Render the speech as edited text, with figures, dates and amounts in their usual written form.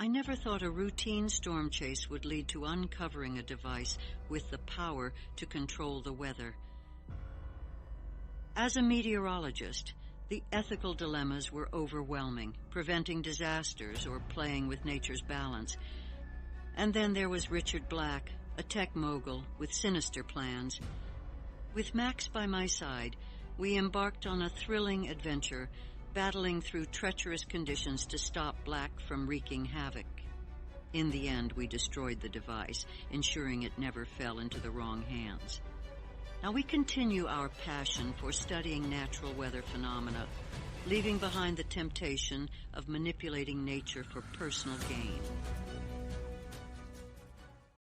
I never thought a routine storm chase would lead to uncovering a device with the power to control the weather. As a meteorologist, the ethical dilemmas were overwhelming, preventing disasters or playing with nature's balance. And then there was Richard Black, a tech mogul with sinister plans. With Max by my side, we embarked on a thrilling adventure, battling through treacherous conditions to stop Black from wreaking havoc. In the end, we destroyed the device, ensuring it never fell into the wrong hands. Now we continue our passion for studying natural weather phenomena, leaving behind the temptation of manipulating nature for personal gain.